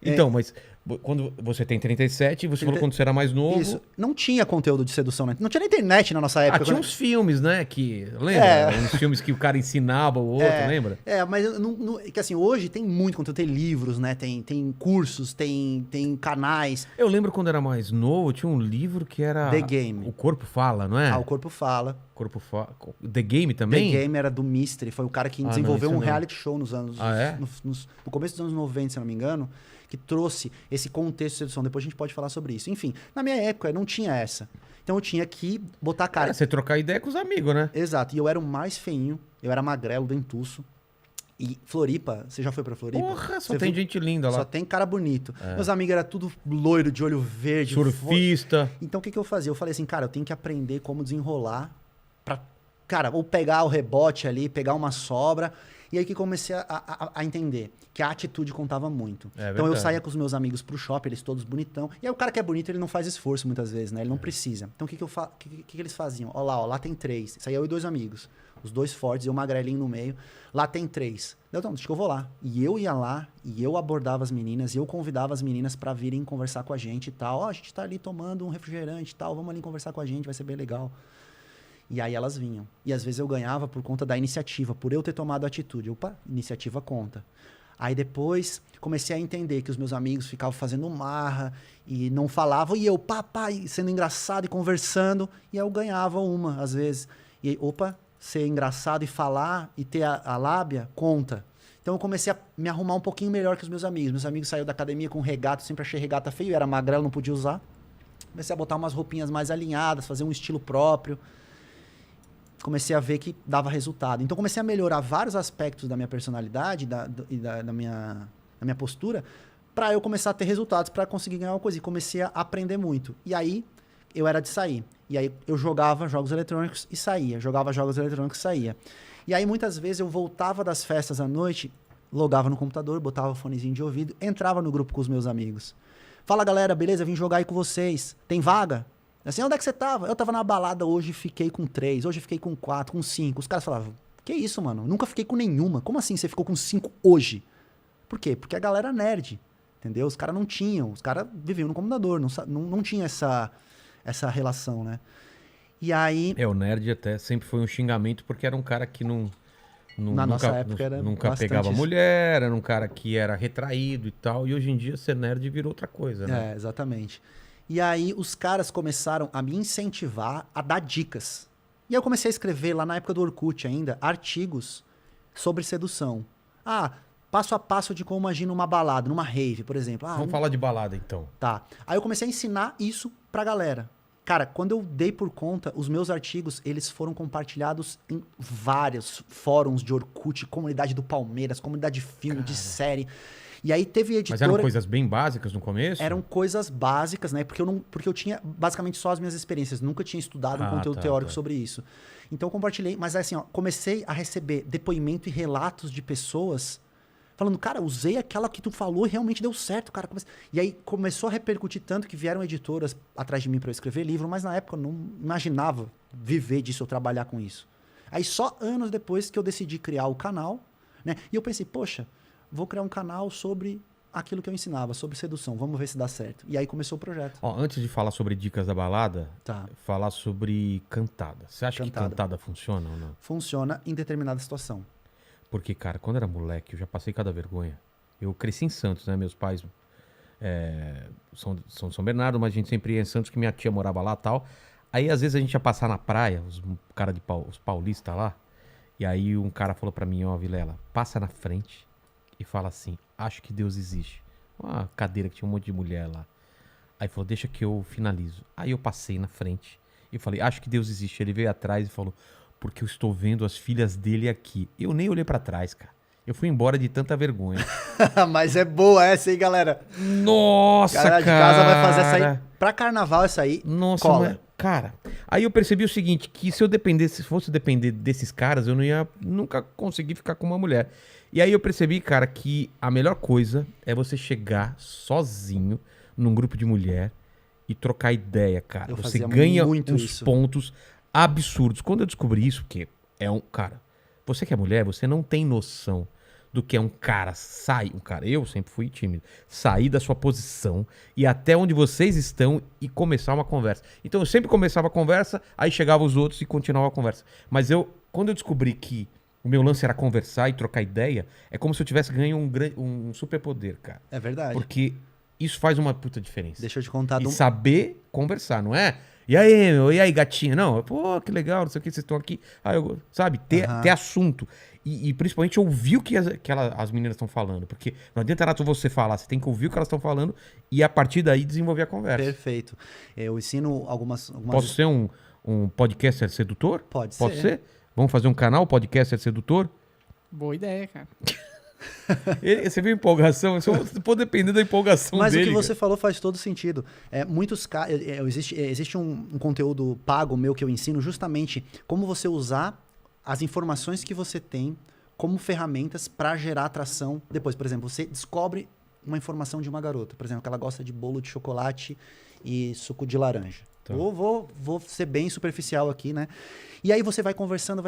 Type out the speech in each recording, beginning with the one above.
Então, mas quando você tem 37, você falou quando você era mais novo... Isso. Não tinha conteúdo de sedução, né? Não tinha nem internet na nossa época. tinha uns filmes, né? Lembra? Uns filmes que o cara ensinava o outro, lembra? Mas que assim, hoje tem muito conteúdo, tem livros, né? Tem cursos, tem canais. Eu lembro quando era mais novo, tinha um livro que era... The Game. O Corpo Fala, não é? O Corpo Fala. The Game também? The Game era do Mystery, foi o cara que desenvolveu um reality show nos anos... no começo dos anos 90, se eu não me engano, que trouxe esse contexto de sedução. Depois a gente pode falar sobre isso. Enfim, na minha época não tinha essa. Então eu tinha que botar a cara. Você trocar ideia com os amigos, né? Exato. E eu era o mais feinho, eu era magrelo, dentuço. E Floripa, você já foi pra Floripa? Porra, só tem gente linda lá. Só tem cara bonito. Meus amigos eram tudo loiro, de olho verde. Surfista. Então o que eu fazia? Eu falei assim, cara, eu tenho que aprender como desenrolar pra, cara, ou pegar o rebote ali, pegar uma sobra. E aí que comecei a entender que a atitude contava muito. Então eu saía com os meus amigos pro shopping, eles todos bonitão. E aí o cara que é bonito, ele não faz esforço muitas vezes, né? Ele não precisa. Então o que eles faziam? Ó lá tem 3. Saía eu e 2 amigos. Os 2 fortes e o magrelinho no meio. Lá tem 3. Então, deixa que eu vou lá. E eu ia lá, e eu abordava as meninas, e eu convidava as meninas pra virem conversar com a gente e tal. Ó, a gente tá ali tomando um refrigerante e tal, vamos ali conversar com a gente, vai ser bem legal. E aí elas vinham. E às vezes eu ganhava por conta da iniciativa, por eu ter tomado a atitude. Opa, iniciativa conta. Aí depois comecei a entender que os meus amigos ficavam fazendo marra e não falavam. E eu, papai, sendo engraçado e conversando. E aí eu ganhava uma, às vezes. E aí, opa, ser engraçado e falar e ter a lábia, conta. Então eu comecei a me arrumar um pouquinho melhor que os meus amigos. Meus amigos saíram da academia com regata, sempre achei regata feio. Eu era magrelo, não podia usar. Comecei a botar umas roupinhas mais alinhadas, fazer um estilo próprio. Comecei a ver que dava resultado. Então comecei a melhorar vários aspectos da minha personalidade e da minha postura para eu começar a ter resultados, para conseguir ganhar uma coisa. E comecei a aprender muito. E aí eu era de sair. E aí eu jogava jogos eletrônicos e saía. Jogava jogos eletrônicos e saía. E aí muitas vezes eu voltava das festas à noite, logava no computador, botava o fonezinho de ouvido, entrava no grupo com os meus amigos. Fala galera, beleza? Vim jogar aí com vocês. Tem vaga? Assim, onde é que você tava? Eu tava na balada hoje, fiquei com 3, hoje fiquei com 4, com 5. Os caras falavam, que isso, mano? Eu nunca fiquei com nenhuma. Como assim você ficou com 5 hoje? Por quê? Porque a galera é nerd, entendeu? Os caras não tinham, os caras viviam no computador, não tinha essa relação, né? E aí... o nerd até sempre foi um xingamento, porque era um cara que nossa época era nunca pegava isso. Mulher, era um cara que era retraído e tal, e hoje em dia ser nerd virou outra coisa, né? Exatamente. E aí os caras começaram a me incentivar a dar dicas. E aí eu comecei a escrever, lá na época do Orkut ainda, artigos sobre sedução. Passo a passo de como agir numa balada, numa rave, por exemplo. Vamos falar de balada, então. Tá. Aí eu comecei a ensinar isso pra galera. Cara, quando eu dei por conta, os meus artigos, eles foram compartilhados em vários fóruns de Orkut, comunidade do Palmeiras, comunidade de filme, de série. E aí teve editora... Mas eram coisas bem básicas no começo? Eram coisas básicas, né? Porque eu tinha basicamente só as minhas experiências. Nunca tinha estudado um conteúdo teórico sobre isso. Então eu compartilhei. Mas assim, comecei a receber depoimento e relatos de pessoas falando, cara, usei aquela que tu falou e realmente deu certo, cara. E aí começou a repercutir tanto que vieram editoras atrás de mim para eu escrever livro, mas na época eu não imaginava viver disso ou trabalhar com isso. Aí só anos depois que eu decidi criar o canal, né? E eu pensei, poxa, vou criar um canal sobre aquilo que eu ensinava, sobre sedução. Vamos ver se dá certo. E aí começou o projeto. Antes de falar sobre dicas da balada, falar sobre cantada. Você acha que cantada funciona ou não? Funciona em determinada situação. Porque, cara, quando eu era moleque, eu já passei cada vergonha. Eu cresci em Santos, né? Meus pais são de São Bernardo, mas a gente sempre ia em Santos, que minha tia morava lá e tal. Aí, às vezes, a gente ia passar na praia, os paulistas lá. E aí, um cara falou pra mim, Vilela, passa na frente e fala assim, acho que Deus existe. Uma cadeira que tinha um monte de mulher lá. Aí falou, deixa que eu finalizo. Aí eu passei na frente e falei, acho que Deus existe. Ele veio atrás e falou, porque eu estou vendo as filhas dele aqui. Eu nem olhei pra trás, cara. Eu fui embora de tanta vergonha. Mas é boa essa aí, galera. Nossa, cara. De casa vai fazer essa aí. Pra carnaval, essa aí, nossa, cola. Mas, cara, aí eu percebi o seguinte, que se fosse depender desses caras, eu não ia nunca conseguir ficar com uma mulher. E aí eu percebi, cara, que a melhor coisa é você chegar sozinho num grupo de mulher e trocar ideia, cara. Você ganha uns pontos absurdos. Quando eu descobri isso, porque cara, você que é mulher, você não tem noção do que é um cara eu sempre fui tímido, sair da sua posição e até onde vocês estão e começar uma conversa. Então eu sempre começava a conversa, aí chegavam os outros e continuava a conversa. Mas quando eu descobri que o meu lance era conversar e trocar ideia, é como se eu tivesse ganho um superpoder, cara. É verdade. Porque isso faz uma puta diferença. Deixa eu te contar. E saber conversar, não é? E aí, meu? E aí, gatinha? Não, pô, que legal, não sei o que, vocês estão aqui. Sabe? Ter assunto. E principalmente ouvir o que as meninas estão falando. Porque não adianta nada você falar, você tem que ouvir o que elas estão falando e a partir daí desenvolver a conversa. Perfeito. Eu ensino algumas... Posso ser um podcaster sedutor? Pode ser. Vamos fazer um canal, podcaster sedutor? Boa ideia, cara. Você viu a empolgação? Você pode depender da empolgação Mas dele. Mas o que você falou faz todo sentido. Existe um conteúdo pago meu que eu ensino justamente como você usar as informações que você tem como ferramentas para gerar atração. Depois, por exemplo, você descobre uma informação de uma garota. Por exemplo, que ela gosta de bolo de chocolate e suco de laranja. Tá. Vou ser bem superficial aqui, né? E aí você vai conversando.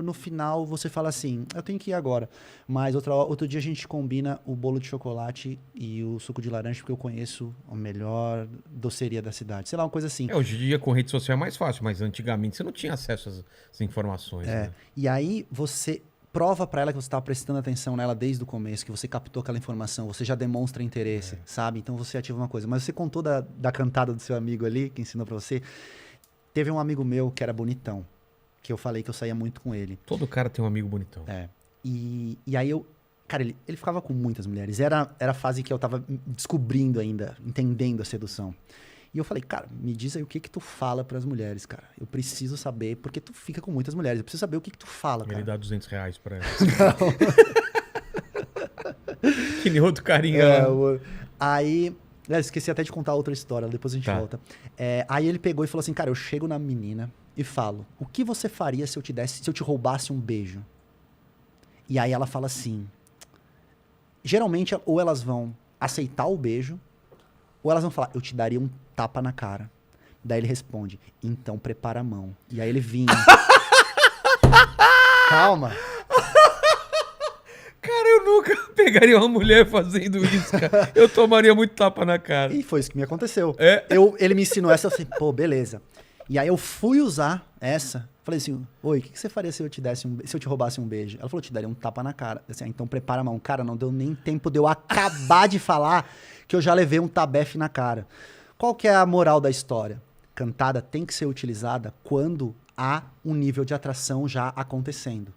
No final você fala assim, eu tenho que ir agora. Mas outro dia a gente combina o bolo de chocolate e o suco de laranja, porque eu conheço a melhor doceria da cidade. Sei lá, uma coisa assim. Hoje em dia com rede social é mais fácil, mas antigamente você não tinha acesso às informações. Né? E aí você prova pra ela que você estava prestando atenção nela desde o começo, que você captou aquela informação, você já demonstra interesse, sabe? Então você ativa uma coisa. Mas você contou da cantada do seu amigo ali, que ensinou pra você. Teve um amigo meu que era bonitão, que eu falei que eu saía muito com ele. Todo cara tem um amigo bonitão. E aí cara, ele ficava com muitas mulheres. Era a fase que eu tava descobrindo ainda, entendendo a sedução. E eu falei, cara, me diz aí o que tu fala pras mulheres, cara. Eu preciso saber, porque tu fica com muitas mulheres. Eu preciso saber o que tu fala, cara. Ele dá R$200 pra ela. Que nem outro carinha. Aí... esqueci até de contar outra história, depois a gente volta. Aí ele pegou e falou assim, cara, eu chego na menina e falo, o que você faria se eu te roubasse um beijo? E aí ela fala assim, geralmente ou elas vão aceitar o beijo, ou elas vão falar, eu te daria um tapa na cara. Daí ele responde, então prepara a mão. E aí ele vinha. Calma. Cara, eu nunca pegaria uma mulher fazendo isso, cara. Eu tomaria muito tapa na cara. E foi isso que me aconteceu. Ele me ensinou essa, eu falei, pô, beleza. E aí eu fui usar essa. Falei assim, oi, o que você faria se eu te roubasse um beijo? Ela falou, eu te daria um tapa na cara. Assim, então prepara a mão. Cara, não deu nem tempo de eu acabar de falar que eu já levei um tabefe na cara. Qual que é a moral da história? Cantada tem que ser utilizada quando há um nível de atração já acontecendo.